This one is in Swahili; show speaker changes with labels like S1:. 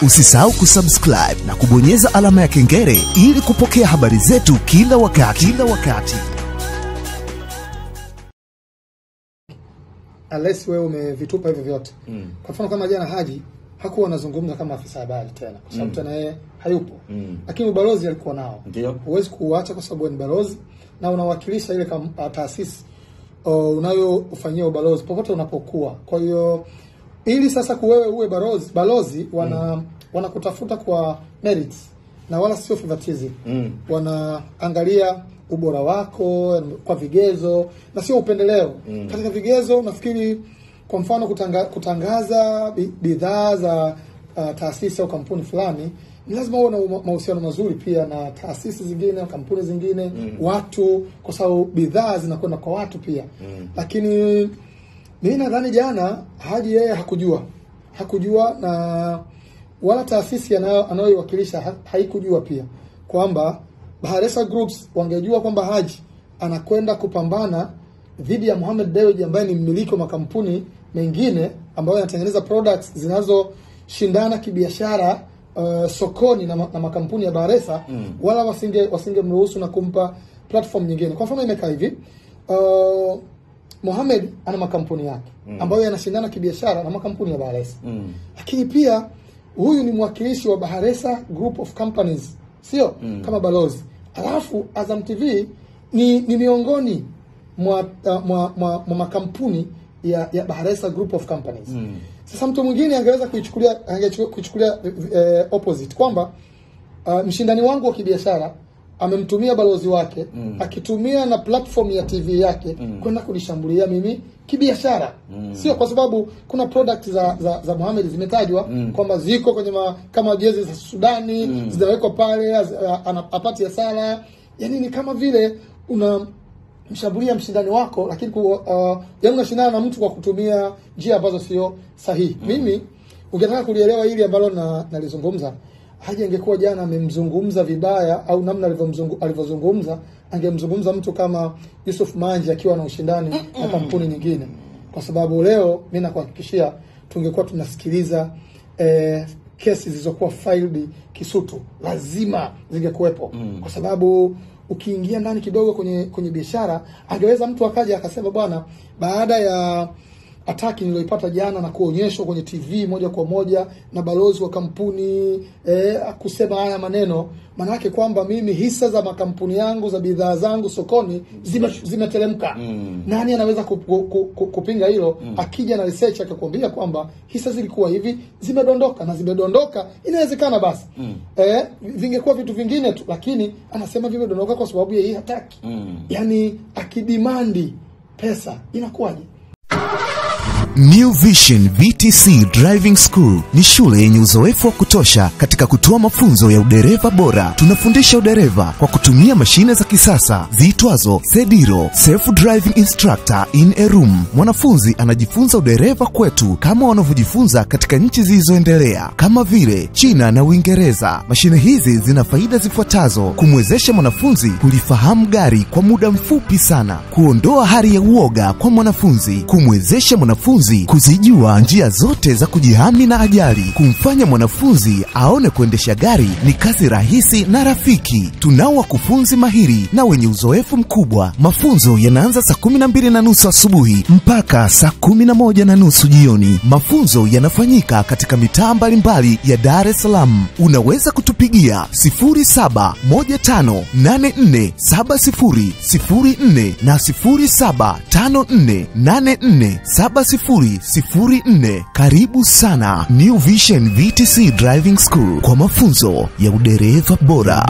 S1: Usisahau kusubscribe na kubonyeza alama ya kengele ili kupokea habari zetu kila wakati.
S2: Unless wewe umevitupa hivyo vyote. Kwa mfano kama jana Haji hakuwa anazungumza kama afisa habari tena kwa sababu tena yeye hayupo. Lakini ubalozi alikuwa nao. Huwezi kuacha kwa sababu ni balozi na unawakilisha ile taasisi unayofanyia ubalozi popote unapokuwa. Kwa hiyo ili sasa kuwewe uwe balozi wanakutafuta kwa merits na wala sio favoritism. Wanaangalia ubora wako kwa vigezo na sio upendeleo. Katika vigezo nafikiri kwa mfano kutangaza bidhaa za taasisi au kampuni fulani ni lazima uwe na mahusiano mazuri pia na taasisi zingine na kampuni zingine, watu, kwa sababu bidhaa zinakwenda kwa watu pia. Lakini mimi nadhani jana Haji yeye hakujua na wala taasisi anayoiwakilisha haikujua pia kwamba Bahresa Groups wangejua kwamba Haji anakwenda kupambana dhidi ya Mohamed Dewji ambaye ni mmiliki wa makampuni mengine ambayo yanatengeneza products zinazoshindana kibiashara sokoni na makampuni ya Bahresa, wala wasingemruhusu na kumpa platform nyingine. Kwa mfano imekaa hivi, Mohamed ana makampuni yake ambayo yanashindana kibiashara na makampuni ya Bahresa. Lakini pia huyu ni mwakilishi wa Bahresa Group of Companies, sio kama balozi. Alafu Azam TV ni miongoni mwa makampuni ya Bahresa Group of Companies. Sasa mtu mwingine angeweza kuichukulia opposite kwamba mshindani wangu wa kibiashara amemtumia balozi wake akitumia na platform ya TV yake kwenda kunishambulia mimi kibiashara. Sio kwa sababu kuna product za Mohamed zimetajwa kwamba ziko kwenye kama jezi za Sudani zinawekwa pale apati ya sala. Yaani ni kama vile unamshambulia mshindani wako lakini yaani unashindana na mtu kwa kutumia njia ambazo sio sahihi. Mimi ungetaka kulielewa hili ambalo nalizungumza, Haji angekuwa jana amemzungumza vibaya au namna alivyozungumza, angemzungumza mtu kama Yusuf Manji akiwa na ushindani na kampuni nyingine. Kwa sababu leo mimi nakuhakikishia tungekuwa tunasikiliza kesi zilizokuwa filed Kisutu, lazima zingekuepo. Kwa sababu ukiingia ndani kidogo kwenye biashara, angeweza mtu akaja akasema bwana, baada ya ataki niliyoipata jana na kuonyeshwa kwenye TV moja kwa moja na balozi wa kampuni kusema haya maneno, maana yake kwamba mimi hisa za makampuni yangu za bidhaa zangu sokoni zimeteremka. Nani anaweza kupinga hilo? Akija na research akakwambia kwamba hisa zilikuwa hivi, zimedondoka na zimedondoka, inawezekana basi vingekuwa vitu vingine tu, lakini anasema vimedondoka kwa sababu ya hii hataki. Yani akidimandi pesa inakuwaje?
S1: New Vision VTC Driving School ni shule yenye uzoefu wa kutosha katika kutoa mafunzo ya udereva bora. Tunafundisha udereva kwa kutumia mashine za kisasa ziitwazo Sediro, Self Driving Instructor in a Room. Mwanafunzi anajifunza udereva kwetu kama wanavyojifunza katika nchi zilizoendelea kama vile China na Uingereza. Mashine hizi zina faida zifuatazo: kumwezesha mwanafunzi kulifahamu gari kwa muda mfupi sana, kuondoa hali ya uoga kwa mwanafunzi, kumwezesha mwanafunzi kuzijua njia zote za kujihami na ajali, kumfanya mwanafunzi aone kuendesha gari ni kazi rahisi na rafiki. Tunao wakufunzi mahiri na wenye uzoefu mkubwa. Mafunzo yanaanza saa 12:30 asubuhi mpaka saa 11:30 jioni. Mafunzo yanafanyika katika mitaa mbalimbali ya Dar es Salaam. Unaweza kutupigia 0715847004 na 0754847004. Karibu sana New Vision VTC Driving School kwa mafunzo ya udereva bora.